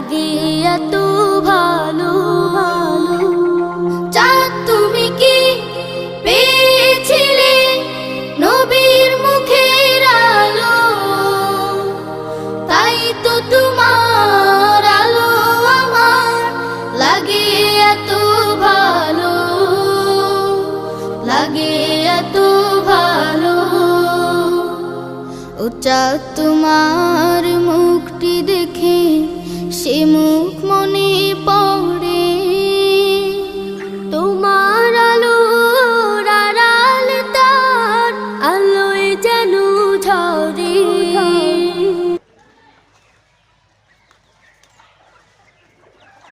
লাগে এত ভালো। চাঁদ তুমি কি পেয়েছিলে নবীর মুখের আলো, তাই তো তোমার আলো আমার লাগে এত ভালো, লাগে এত ভালো। ও চাঁদ তোমার